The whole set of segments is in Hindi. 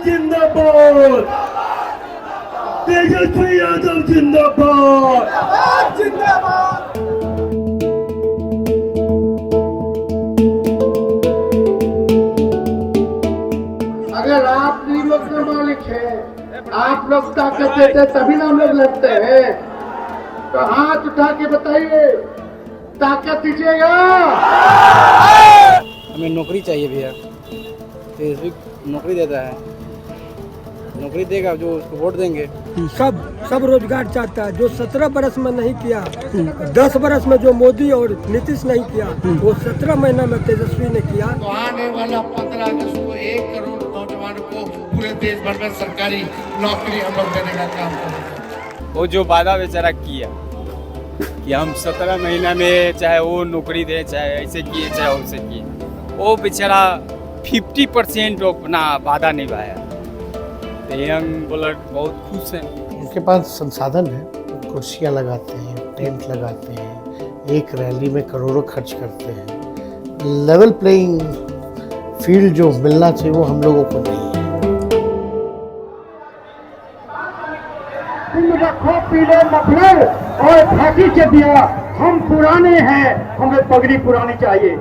जिंदाबाद, तेजस्वी यादव जिंदाबाद जिंदाबाद। अगर आप लोग के मालिक हैं, आप लोग ताकत देते तभी ना हम लोग लड़ते हैं। तो हाथ उठा के बताइए, ताकत दीजिएगा। हमें नौकरी चाहिए भैया, तेजस्वी नौकरी देता है, नौकरी देगा जो उसको वोट देंगे। सब रोजगार चाहता है। जो 17 बरस में नहीं किया, 10 बरस में जो मोदी और नीतीश नहीं किया, वो 17 महीना में तेजस्वी ने किया। तो आने वाला 15 अगस्त को 1 करोड़ नौजवानों को पूरे देश भर में सरकारी नौकरी हम लोग देने का काम करेंगे। वो जो वादा बेचारा किया कि हम 17 महीना में चाहे वो नौकरी दे, चाहे ऐसे किए चाहे वैसे किए, वो बेचारा 50% अपना वादा निभाया। तो यंग बॉलर बहुत खुश हैं। उनके पास संसाधन है, कुर्सियाँ लगाते हैं, टेंट लगाते हैं, एक रैली में करोड़ों खर्च करते हैं। लेवल प्लेइंग फील्ड जो मिलना चाहिए वो हम लोगों को नहीं है। तुम रखो पीले मफलर और फांसी के दिया, हम पुराने हैं, हमें पगड़ी पुरानी चाहिए।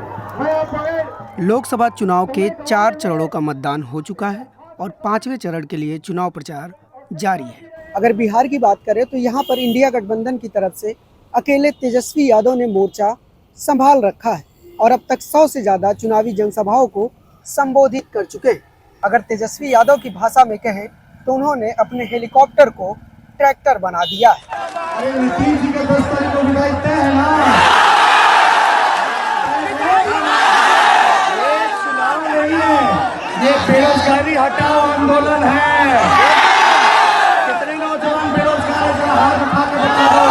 लोकसभा चुनाव के 4 चरणों का मतदान हो चुका है और 5वें चरण के लिए चुनाव प्रचार जारी है। अगर बिहार की बात करें तो यहाँ पर इंडिया गठबंधन की तरफ से अकेले तेजस्वी यादव ने मोर्चा संभाल रखा है और अब तक 100 से ज़्यादा चुनावी जनसभाओं को संबोधित कर चुके हैं। अगर तेजस्वी यादव की भाषा में कहें तो उन्होंने अपने हेलीकॉप्टर को ट्रैक्टर बना दिया है। अरे नीतीश जी के दोस्तों को बुलाते हैं ना, ये चुनाव नहीं है, ये बेरोजगारी हटाओ आंदोलन है। कितने नौजवान बेरोजगार है, जरा हाथ उठा के बताओ।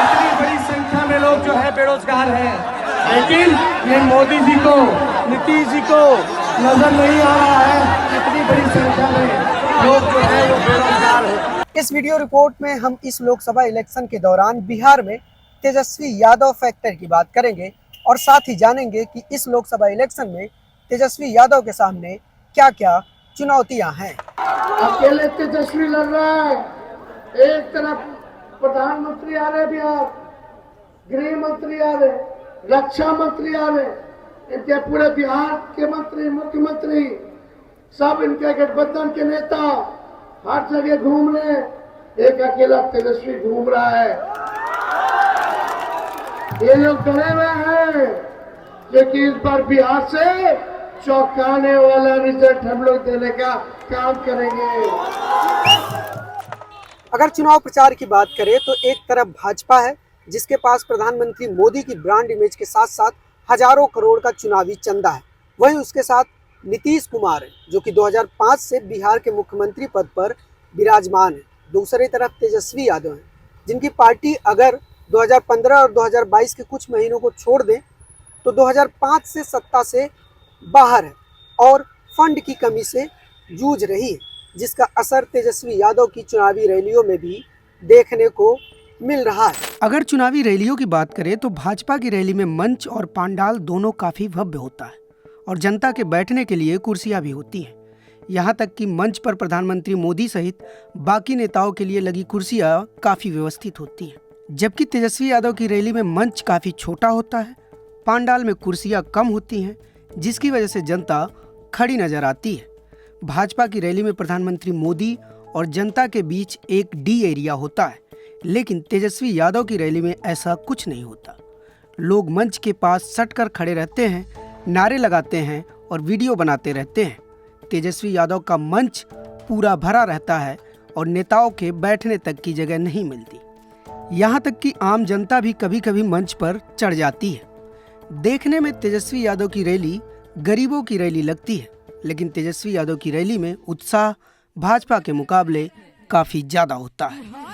इतनी बड़ी संख्या में लोग जो है बेरोजगार हैं, लेकिन ये मोदी जी को, नीतीश जी को नजर नहीं आ रहा है इतनी बड़ी संख्या में लोग जो है वो बेरोजगार है। इस वीडियो रिपोर्ट में हम इस लोकसभा इलेक्शन के दौरान बिहार में तेजस्वी यादव फैक्टर की बात करेंगे और साथ ही जानेंगे कि इस लोकसभा इलेक्शन में तेजस्वी यादव के सामने क्या क्या चुनौतियां हैं। अकेले तेजस्वी लड़ रहा है, एक तरफ प्रधानमंत्री आ रहे बिहार, गृह मंत्री आ रहे, रक्षा मंत्री आ रहे, इनके पूरे बिहार के मंत्री, मुख्यमंत्री सब इनके गठबंधन के नेता हर जगह घूम रहे, एक अकेला तेजस्वी घूम रहा है। ये लोग डरे हुए हैं क्योंकि इस बार बिहार से चौंकाने वाला रिजल्ट हम लोग देने का काम करेंगे। अगर चुनाव प्रचार की बात करें तो एक तरफ भाजपा है जिसके पास प्रधानमंत्री मोदी की ब्रांड इमेज के साथ साथ हजारों करोड़ का चुनावी चंदा है। वहीं उसके साथ नीतीश कुमार है जो कि 2005 से बिहार के मुख्यमंत्री पद पर विराजमान है। दूसरी तरफ तेजस्वी यादव हैं जिनकी पार्टी अगर 2015 और 2022 के कुछ महीनों को छोड़ दें तो 2005 से सत्ता से बाहर है और फंड की कमी से जूझ रही है, जिसका असर तेजस्वी यादव की चुनावी रैलियों में भी देखने को मिल रहा है। अगर चुनावी रैलियों की बात करें तो भाजपा की रैली में मंच और पांडाल दोनों काफी भव्य होता है और जनता के बैठने के लिए कुर्सियां भी होती हैं। यहाँ तक कि मंच पर प्रधानमंत्री मोदी सहित बाकी नेताओं के लिए लगी कुर्सियां काफी व्यवस्थित होती हैं, जबकि तेजस्वी यादव की रैली में मंच काफी छोटा होता है, पांडाल में कुर्सियां कम होती हैं, जिसकी वजह से जनता खड़ी नजर आती है। भाजपा की रैली में प्रधानमंत्री मोदी और जनता के बीच एक डी एरिया होता है, लेकिन तेजस्वी यादव की रैली में ऐसा कुछ नहीं होता। लोग मंच के पास सटकर खड़े रहते हैं, नारे लगाते हैं और वीडियो बनाते रहते हैं। तेजस्वी यादव का मंच पूरा भरा रहता है और नेताओं के बैठने तक की जगह नहीं मिलती। यहाँ तक कि आम जनता भी कभी कभी मंच पर चढ़ जाती है। देखने में तेजस्वी यादव की रैली गरीबों की रैली लगती है, लेकिन तेजस्वी यादव की रैली में उत्साह भाजपा के मुकाबले काफी ज्यादा होता है।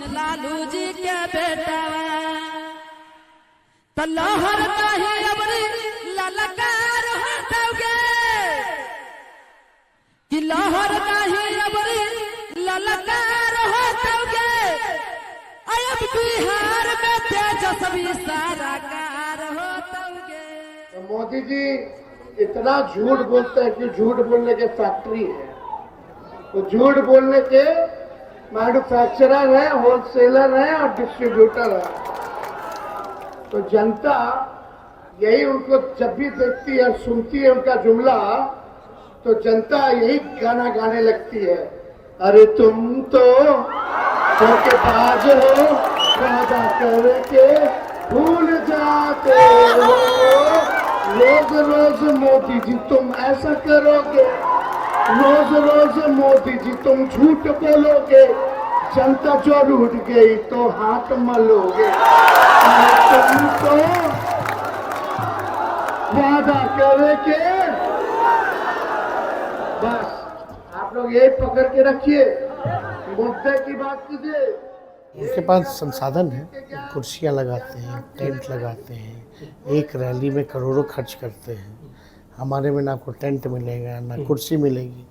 लालू जी के बेटा लहर नाही अबरी ललकार होतोगे कि लहर नाही अबरी ललकार होतोगे अब बिहार में तेजस्वी साराकार होतोगे। तो मोदी जी इतना झूठ बोलते हैं कि झूठ बोलने के फैक्ट्री है, तो झूठ बोलने के मैन्युफैक्चरर है, होलसेलर है और डिस्ट्रीब्यूटर है। तो जनता यही उनको जब भी देखती है, सुनती है उनका जुमला, तो जनता यही गाना गाने लगती है, अरे तुम तो धोखेबाज हो, वादा करके भूल जाते हो, रोज रोज मोदी जी तुम ऐसा करोगे, रोज रोज मोदी जी तुम झूठ बोलोगे, जनता जो रूठ गई तो हाथ मलोगे, तुम तो वादा करके। बस आप लोग यही पकड़ के रखिए, मुद्दे की बात कीजिए। उनके पास संसाधन है, कुर्सियां लगाते हैं, टेंट लगाते हैं, एक रैली में करोड़ों खर्च करते हैं। हमारे में ना आपको टेंट मिलेगा ना कुर्सी मिलेगी।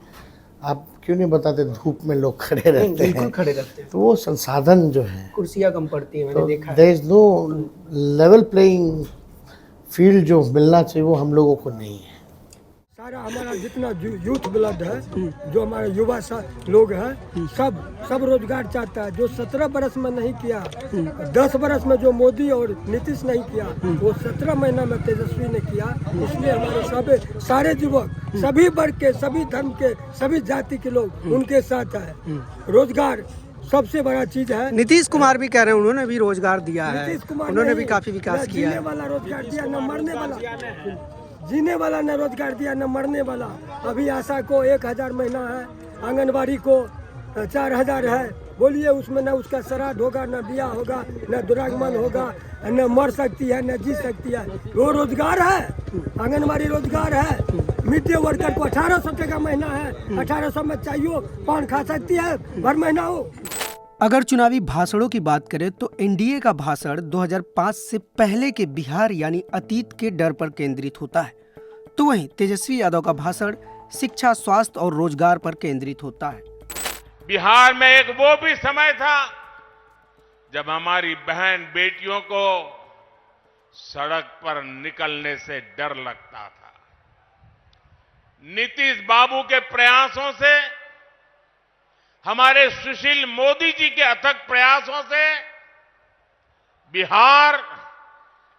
आप क्यों नहीं बताते धूप में लोग खड़े रहते हैं? बिल्कुल खड़े रहते हैं। तो वो संसाधन जो है, कुर्सियाँ कम पड़ती है, मैंने देखा है। There is no level playing field जो मिलना चाहिए वो हम लोगों को नहीं है। सारा हमारा जितना यूथ ब्लड है, जो हमारे युवा लोग हैं, सब रोजगार चाहता है। जो 17 बरस में नहीं किया, 10 बरस में जो मोदी और नीतीश नहीं किया, वो 17 महीना में तेजस्वी ने किया। इसलिए हमारे सारे युवक, सभी वर्ग के, सभी धर्म के, सभी जाति के लोग उनके साथ है। रोजगार सबसे बड़ा चीज है। नीतीश कुमार भी कह रहे हैं उन्होंने भी रोजगार दिया है, नीतीश कुमार उन्होंने भी काफी विकास न किया जीने है। वाला रोजगार दिया, न मरने वाला, जीने वाला न रोजगार दिया, न मरने वाला। अभी आशा को 1000 महीना है, आंगनबाड़ी को 4000 है। बोलिए उसमें न उसका श्राद्ध होगा, न ब्याह होगा, न दुरागमन होगा, न मर सकती है, न जी सकती है। वो रोजगार है, आंगनबाड़ी रोजगार है। मिड डे वर्कर को 1800 रुपये का महीना है, 1800 में चाहिए पान खा सकती है, भर महीना हो। अगर चुनावी भाषणों की बात करें तो एनडीए का भाषण 2005 से पहले के बिहार यानी अतीत के डर पर केंद्रित होता है, तो वहीं तेजस्वी यादव का भाषण शिक्षा, स्वास्थ्य और रोजगार पर केंद्रित होता है। बिहार में एक वो भी समय था जब हमारी बहन बेटियों को सड़क पर निकलने से डर लगता था। नीतीश बाबू के प्रयासों से, हमारे सुशील मोदी जी के अथक प्रयासों से बिहार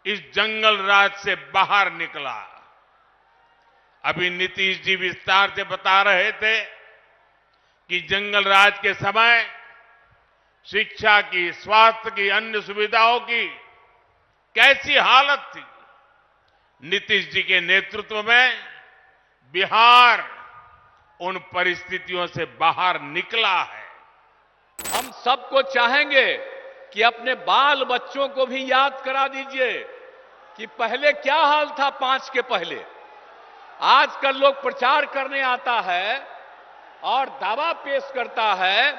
इस जंगल राज से बाहर निकला। अभी नीतीश जी विस्तार से बता रहे थे कि जंगल राज के समय शिक्षा की, स्वास्थ्य की, अन्य सुविधाओं की कैसी हालत थी। नीतीश जी के नेतृत्व में बिहार उन परिस्थितियों से बाहर निकला है। हम सबको चाहेंगे कि अपने बाल बच्चों को भी याद करा दीजिए कि पहले क्या हाल था 5 के पहले। आजकल लोग प्रचार करने आता है और दावा पेश करता है,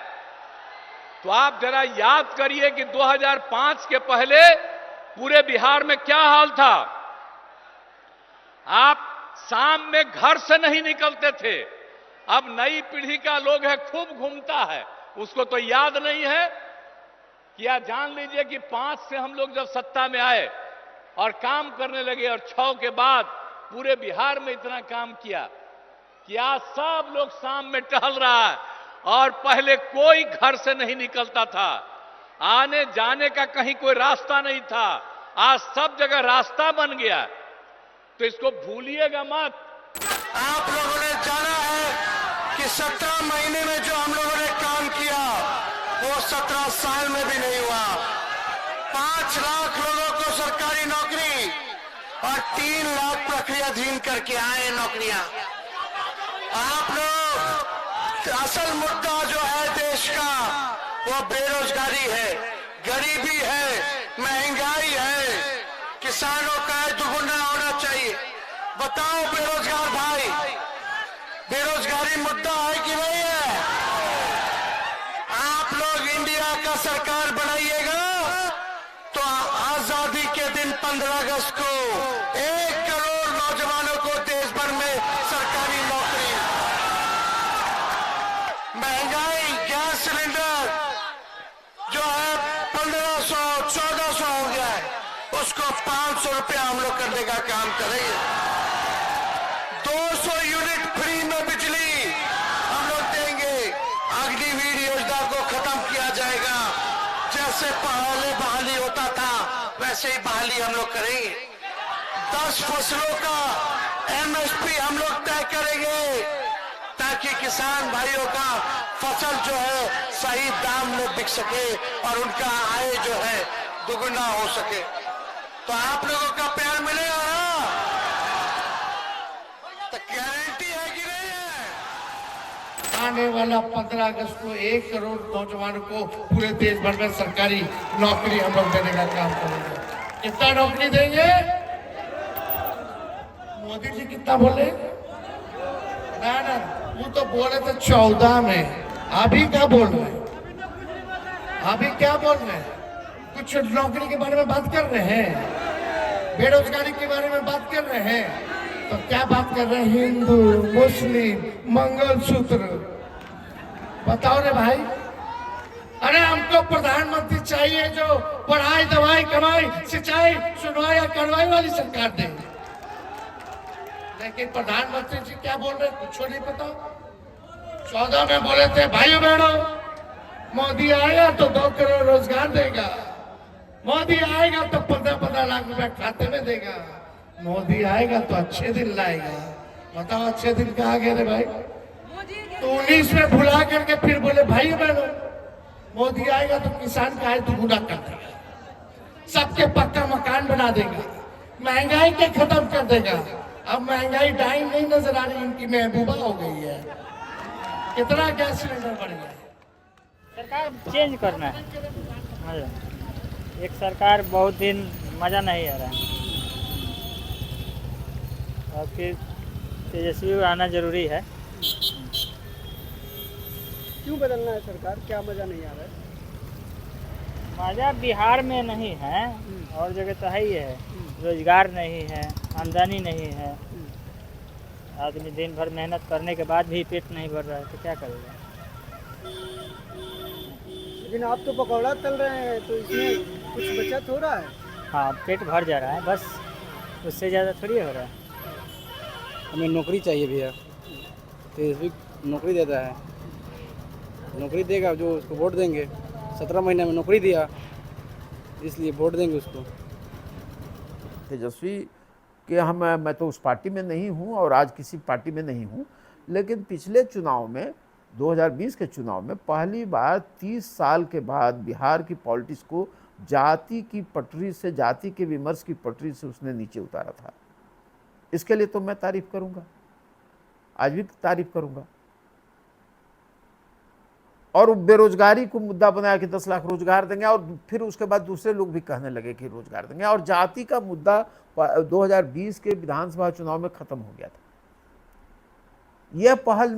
तो आप जरा याद करिए कि 2005 के पहले पूरे बिहार में क्या हाल था। आप शाम में घर से नहीं निकलते थे। अब नई पीढ़ी का लोग है, खूब घूमता है, उसको तो याद नहीं है। क्या जान लीजिए कि 5 से हम लोग जब सत्ता में आए और काम करने लगे और 6 के बाद पूरे बिहार में इतना काम किया कि आज सब लोग शाम में टहल रहा है और पहले कोई घर से नहीं निकलता था। आने जाने का कहीं कोई रास्ता नहीं था, आज सब जगह रास्ता बन गया। तो इसको भूलिएगा मत। आप लोगों ने जाना है कि 17 महीने में जो हम लोगों ने काम किया वो 17 साल में भी नहीं हुआ। 5 लाख लोगों को सरकारी नौकरी और 3 लाख प्रक्रियाधीन करके आए नौकरियां। आप लोग, असल मुद्दा जो है देश का वो बेरोजगारी है, गरीबी है, महंगाई है, किसानों का दुगुना होना चाहिए। बताओ बेरोजगार भाई, बेरोजगारी मुद्दा है कि नहीं है? आप लोग इंडिया का सरकार बनाइएगा तो आजादी के दिन 15 अगस्त को 1 करोड़ नौजवानों को देश भर में सरकारी नौकरी। महंगाई गैस सिलेंडर जो है 1500 1400 हो गया है, उसको 500 रुपया हम लोग करने का काम करेंगे। 200 यूनिट फ्री में बिजली हम लोग देंगे। अग्निवीर योजना को खत्म किया जाएगा। जैसे पहले बहाली होता था वैसे ही बहाली हम लोग करेंगे। 10 फसलों का MSP हम लोग तय करेंगे ताकि किसान भाइयों का फसल जो है सही दाम में बिक सके और उनका आय जो है दुगुना हो सके। तो आप लोगों का प्यार मिलेगा ना? तो गारंटी है कि नहीं है? आने वाला 15 अगस्त को 1 करोड़ नौजवानों को पूरे देश भर में सरकारी नौकरी हम लोग देने का काम करेंगे। कितना नौकरी देंगे? मोदी जी कितना बोले? ना वो तो बोले थे 14 में। अभी क्या बोल रहे हैं? अभी क्या बोल रहे हैं? कुछ नौकरी के बारे में बात कर रहे हैं, बेरोजगारी के बारे में बात कर रहे हैं, तो क्या बात कर रहे हैं? हिंदू, मुस्लिम, मंगलसूत्र, बताओ रे भाई। अरे हमको प्रधानमंत्री चाहिए जो पढ़ाई, दवाई, कमाई, सिंचाई, सुनवाई और कार्रवाई वाली सरकार दे। लेकिन प्रधानमंत्री जी क्या बोल रहे हैं? कुछ नहीं पता। 14 में बोले थे भाइयों बहनों, मोदी आएगा तो 2 करोड़ रोजगार देगा, मोदी आएगा तो 15-15 लाख रुपए खाते में देगा, मोदी आएगा तो अच्छे दिन लाएगा। बताओ अच्छे दिन कहाँ गए रे भाई? तो 19 में भुला करके फिर बोले भाइयों बहनों, मोदी आएगा तो किसान का आय दुगुना कर देगा, सबके पक्का मकान बना देगा, महंगाई के खत्म कर देगा। अब महंगाई डाइन नहीं नजर आ रही, इनकी महबूबा हो गई है। कितना गैस सिलेंडर बढ़ गया? सरकार चेंज करना है। एक सरकार बहुत दिन मजा नहीं आ रहा है, और फिर तेजस्वी आना जरूरी है। क्यों बदलना है सरकार? क्या मजा नहीं आ रहा है? मजा बिहार में नहीं है, और जगह तो है ही है। रोजगार नहीं है, आमदनी नहीं है, आदमी दिन भर मेहनत करने के बाद भी पेट नहीं भर रहा है तो क्या करेगा? लेकिन आप तो पकौड़ा तल रहे हैं, तो इसमें कुछ बचत हो रहा है? हाँ, पेट भर जा रहा है बस, उससे ज़्यादा थोड़ी हो रहा है। हमें नौकरी चाहिए भैया, तेजस्वी नौकरी देता है, नौकरी देगा जो उसको वोट देंगे। 17 महीने में नौकरी दिया, इसलिए वोट देंगे उसको। तेजस्वी के मैं तो उस पार्टी में नहीं हूं और आज किसी पार्टी में नहीं हूं, लेकिन पिछले चुनाव में 2020 के चुनाव में पहली बार 30 साल के बाद बिहार की पॉलिटिक्स को जाति की पटरी से, जाति के विमर्श की पटरी से उसने नीचे उतारा था। इसके लिए तो मैं तारीफ करूंगा, आज भी तारीफ करूंगा। और बेरोजगारी को मुद्दा बनाया कि 10 लाख रोजगार देंगे, और फिर उसके बाद दूसरे लोग भी कहने लगे कि रोजगार देंगे, और जाति का मुद्दा 2020 के विधानसभा चुनाव में खत्म हो गया था। यह पहल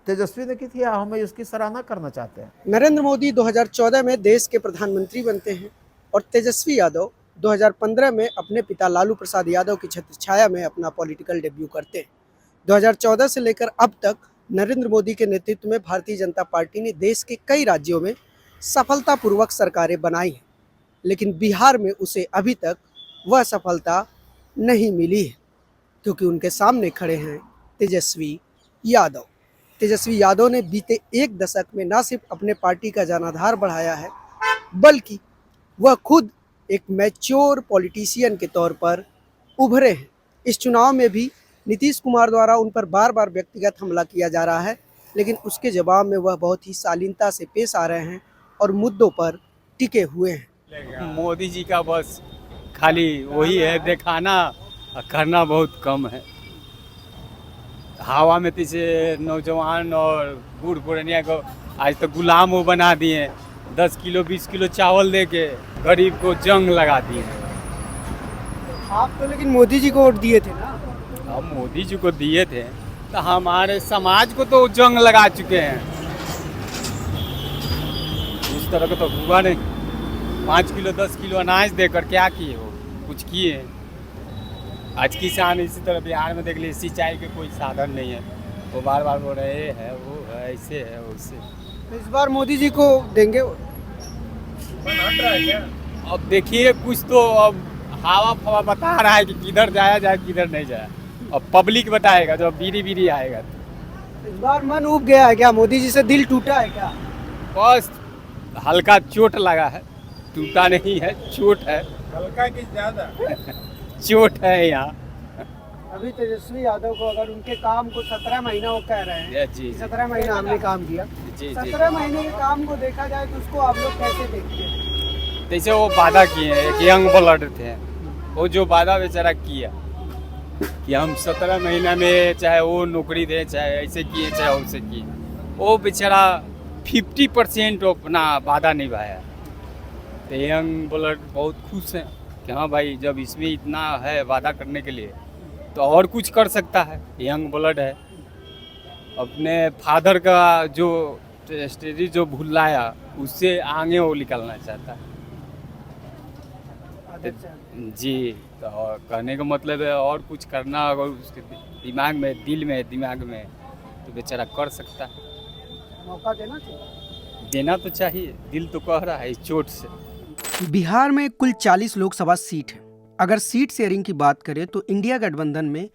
तेजस्वी ने की थी, हम इसकी सराहना करना चाहते हैं। नरेंद्र मोदी 2014 में देश के प्रधानमंत्री बनते हैं और तेजस्वी यादव 2015 में अपने पिता लालू प्रसाद यादव की छत्रछाया में अपना पॉलिटिकल डेब्यू करते हैं। 2014 से लेकर अब तक नरेंद्र मोदी के नेतृत्व में भारतीय जनता पार्टी ने देश के कई राज्यों में सफलतापूर्वक सरकारें बनाई हैं, लेकिन बिहार में उसे अभी तक वह सफलता नहीं मिली है, क्योंकि उनके सामने खड़े हैं तेजस्वी यादव। तेजस्वी यादव ने बीते 1 दशक में न सिर्फ अपने पार्टी का जनाधार बढ़ाया है, बल्कि वह खुद एक मैच्योर पॉलिटिशियन के तौर पर उभरे हैं। इस चुनाव में भी नीतीश कुमार द्वारा उन पर बार बार व्यक्तिगत हमला किया जा रहा है, लेकिन उसके जवाब में वह बहुत ही शालीनता से पेश आ रहे हैं और मुद्दों पर टिके हुए हैं। मोदी जी का बस खाली वही है, दिखाना और करना बहुत कम है। हवा में पीछे नौजवान और बूढ़ पुरानिया को आज तो गुलाम वो बना दिए। 10 किलो 20 किलो चावल दे के गरीब को जंग लगा दिए। आप तो लेकिन मोदी जी को वोट दिए थे ना? हम मोदी जी को दिए थे तो हमारे समाज को तो जंग लगा चुके हैं। उस तरह का तो हुआ नहीं। 5 किलो 10 किलो अनाज देकर क्या किए हो? कुछ किए। आज किसान इसी तरह बिहार में देख लीजिए सिंचाई के कोई साधन नहीं है, वो बार बार बोल रहे ये है वो है ऐसे है वैसे। इस बार मोदी जी को देंगे। अब देखिए कुछ तो अब हवा फवा बता रहा है कि किधर जाया जाए किधर नहीं जाए, अब पब्लिक बताएगा जब बीरी बीरी आएगा। इस बार मन उब गया है क्या? मोदी जी से दिल टूटा है क्या? बस हल्का चोट लगा है, टूटा नहीं है, चोट है। हल्का की ज्यादा चोट है यहाँ। अभी तेजस्वी यादव को अगर उनके काम को 17 महीना वो कह रहे हैं, जी 17 महीना हमने काम किया, 17 महीने के काम को देखा जाए तो उसको आप लोग कैसे देखते हैं? जैसे वो वादा किए हैं, एक यंग ब्लड थे, वो जो वादा बेचारा किया कि हम 17 महीना में चाहे वो नौकरी दे, चाहे ऐसे किए चाहे वैसे किए, वो बेचारा 50% अपना वादा निभाया। तो यंग ब्लड बहुत खुश हैं कि हाँ भाई जब इसमें इतना है वादा करने के लिए तो और कुछ कर सकता है। यंग ब्लड है, अपने फादर का जो स्टडी जो भुलाया उससे आगे वो निकलना चाहता है। जी तो कहने का मतलब है और कुछ करना अगर उसके दिमाग में दिमाग में तो बेचारा कर सकता है। मौका देना चाहिए। देना तो चाहिए, दिल तो कह रहा है इस चोट से। बिहार में कुल 40 लोकसभा सीट है। अगर सीट शेयरिंग की बात करें तो इंडिया गठबंधन में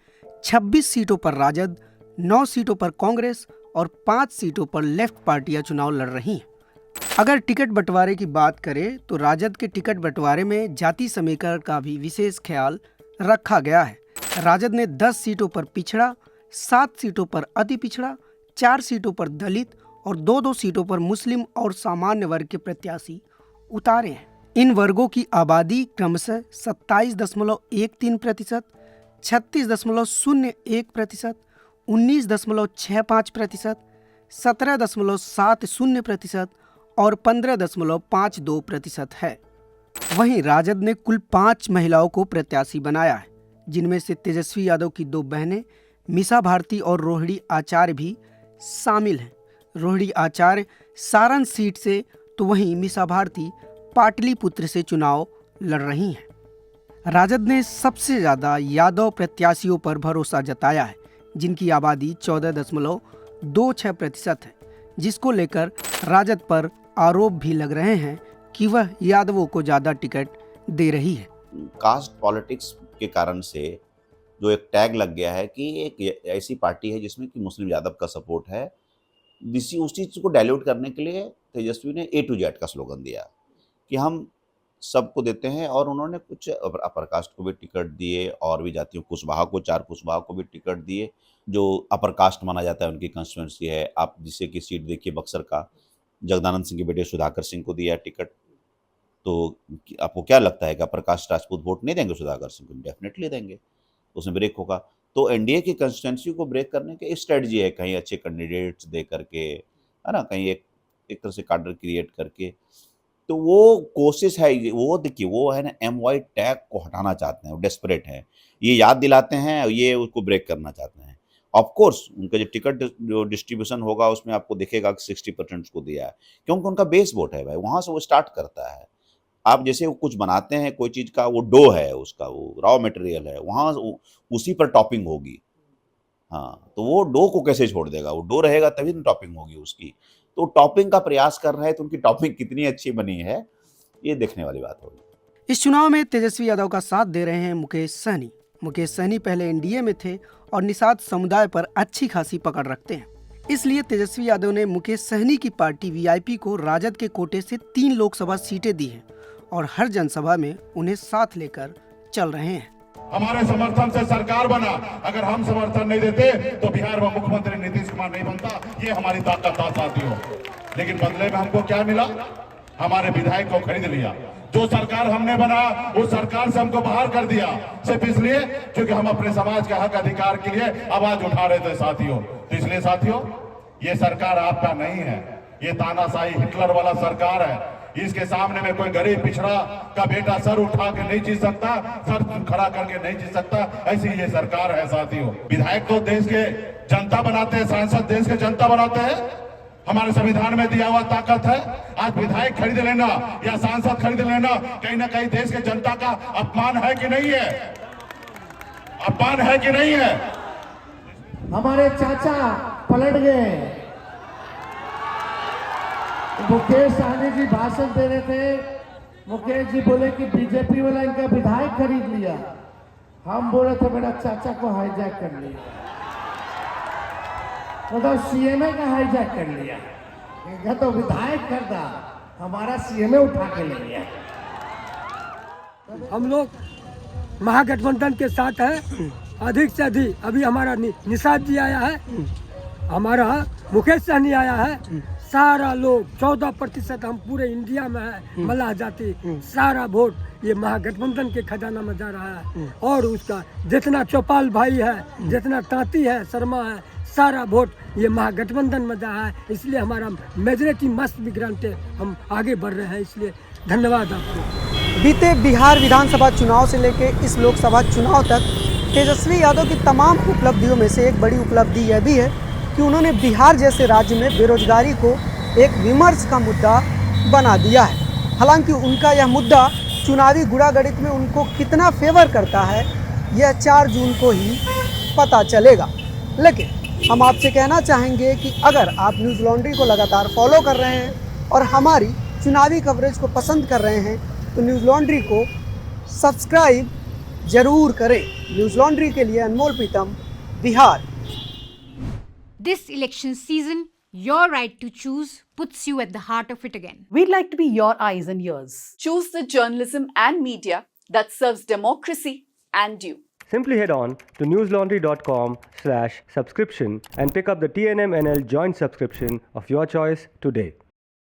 26 सीटों पर राजद, 9 सीटों पर कांग्रेस और 5 सीटों पर लेफ्ट पार्टियां चुनाव लड़ रही हैं। अगर टिकट बंटवारे की बात करें तो राजद के टिकट बंटवारे में जाति समीकरण का भी विशेष ख्याल रखा गया है। राजद ने 10 सीटों पर पिछड़ा, 7 सीटों पर अति पिछड़ा, 4 सीटों पर दलित और 2-2 सीटों पर मुस्लिम और सामान्य वर्ग के प्रत्याशी उतारे हैं। इन वर्गों की आबादी क्रमशः 27.13%, 36.01%, 19.65%, 17.70% और 15.52% है। वहीं राजद ने कुल 5 महिलाओं को प्रत्याशी बनाया है, जिनमें से तेजस्वी यादव की 2 बहनें मीसा भारती और रोहिणी आचार्य भी शामिल हैं। रोहिणी आचार्य सारण सीट से तो वहीं मीसा भारती पाटलिपुत्र से चुनाव लड़ रही हैं। राजद ने सबसे ज़्यादा यादव प्रत्याशियों पर भरोसा जताया है, जिनकी आबादी 14.26% है, जिसको लेकर राजद पर आरोप भी लग रहे हैं कि वह यादवों को ज़्यादा टिकट दे रही है। कास्ट पॉलिटिक्स के कारण से जो एक टैग लग गया है कि एक ऐसी पार्टी है जिसमें कि मुस्लिम यादव का सपोर्ट है, उस चीज़ को डाइल्यूट करने के लिए तेजस्वी ने A to Z का स्लोगन दिया कि हम सबको देते हैं, और उन्होंने कुछ अपर कास्ट को भी टिकट दिए और भी जातियों कुशवाहा को 4 कुशवाहा को भी टिकट दिए, जो अपर कास्ट माना जाता है, उनकी कंस्टिट्यूंसी है। आप जिसे की सीट देखिए बक्सर का, जगदानंद सिंह के बेटे सुधाकर सिंह को दिया टिकट। तो आपको क्या लगता है कि अपर कास्ट राजपूत वोट नहीं देंगे सुधाकर सिंह को? डेफिनेटली देंगे, उसमें ब्रेक होगा। तो एनडीए की कंस्टिट्यूंसी को ब्रेक करने की स्ट्रेटजी है, कहीं अच्छे कैंडिडेट्स दे करके, है ना, कहीं एक तरह से कार्डर क्रिएट करके। तो वो कोशिश है, वो देखिए वो है ना MY टैग को हटाना चाहते हैं, वो डेस्परेट हैं, ये याद दिलाते हैं, ये उसको ब्रेक करना चाहते हैं। ऑफ कोर्स उनका जो टिकट जो डिस्ट्रीब्यूशन होगा उसमें आपको दिखेगा कि 60% उसको दिया है, क्योंकि उनका बेस वोट है भाई, वहाँ से वो स्टार्ट करता है। आप जैसे वो कुछ बनाते हैं कोई चीज़ का, वो डो है उसका, वो रॉ मटेरियल है, वहाँ उसी पर टॉपिंग होगी। हाँ, तो वो डो को कैसे छोड़ देगा? वो डो रहेगा तभी तो टॉपिंग होगी उसकी। तो टॉपिंग का प्रयास कर रहे हैं, तो उनकी टॉपिंग कितनी अच्छी बनी है ये देखने वाली बात होगी। इस चुनाव में तेजस्वी यादव का साथ दे रहे हैं मुकेश सहनी। मुकेश सहनी पहले एनडीए में थे और निषाद समुदाय पर अच्छी खासी पकड़ रखते हैं, इसलिए तेजस्वी यादव ने मुकेश सहनी की पार्टी वीआईपी को राजद के कोटे से 3 लोकसभा सीटें दी हैं और हर जनसभा में उन्हें साथ लेकर चल रहे हैं। हमारे समर्थन से सरकार बना, अगर हम समर्थन नहीं देते तो बिहार में मुख्यमंत्री नीतीश कुमार नहीं बनता। ये हमारी ताकत था साथियों। लेकिन बदले में हमको क्या मिला? हमारे विधायक को खरीद लिया। जो सरकार हमने बना उस सरकार से हमको बाहर कर दिया, सिर्फ इसलिए क्योंकि हम अपने समाज के हक अधिकार के लिए आवाज उठा रहे थे साथियों। तो इसलिए साथियों, ये सरकार आपका नहीं है, ये तानाशाही हिटलर वाला सरकार है। इसके सामने में कोई गरीब पिछड़ा का बेटा सर उठा के नहीं जी सकता, सर खड़ा करके नहीं जी सकता, ऐसी ये सरकार है साथियों। विधायक तो देश के जनता बनाते हैं, सांसद देश के जनता बनाते हैं, हमारे संविधान में दिया हुआ ताकत है। आज विधायक खरीद लेना या सांसद खरीद लेना कहीं ना कहीं देश के जनता का अपमान है कि नहीं है? अपमान है कि नहीं है? हमारे चाचा पलट गए। मुकेश सहनी जी भाषण दे रहे थे, मुकेश जी बोले कि बीजेपी वाला इनका विधायक खरीद लिया। हम बोले थे मेरा चाचा को हाईजैक कर लिया, मतलब सीएमए का हाईजैक कर लिया। इनका तो विधायक करता, हमारा सीएमए उठा के ले गया। हम लोग महागठबंधन के साथ है, अधिक से अधिक। अभी हमारा निषाद जी आया है, हमारा मुकेश सहनी आया है, सारा लोग 14% हम पूरे इंडिया में है मल्लाह जाति, सारा वोट ये महागठबंधन के खजाना में जा रहा है। और उसका जितना चौपाल भाई है, जितना तांती है, शर्मा है, सारा वोट ये महागठबंधन में जा रहा है। इसलिए हमारा मेजोरिटी मस्ट बी ग्रांटेड, हम आगे बढ़ रहे हैं। इसलिए धन्यवाद आपको। बीते बिहार विधानसभा चुनाव से लेकर इस लोकसभा चुनाव तक तेजस्वी यादव की तमाम उपलब्धियों में से एक बड़ी उपलब्धि यह भी है कि उन्होंने बिहार जैसे राज्य में बेरोजगारी को एक विमर्श का मुद्दा बना दिया है। हालांकि उनका यह मुद्दा चुनावी गुड़ागड़ित में उनको कितना फेवर करता है यह 4 जून को ही पता चलेगा। लेकिन हम आपसे कहना चाहेंगे कि अगर आप न्यूज़ लॉन्ड्री को लगातार फॉलो कर रहे हैं और हमारी चुनावी कवरेज को पसंद कर रहे हैं तो न्यूज़ लॉन्ड्री को सब्सक्राइब जरूर करें। न्यूज़ लॉन्ड्री के लिए अनमोल प्रीतम, Bihar. This election season, your right to choose puts you at the heart of it again. We'd like to be your eyes and ears. Choose the journalism and media that serves democracy and you. Simply head on to newslaundry.com/subscription and pick up the TNMNL joint subscription of your choice today.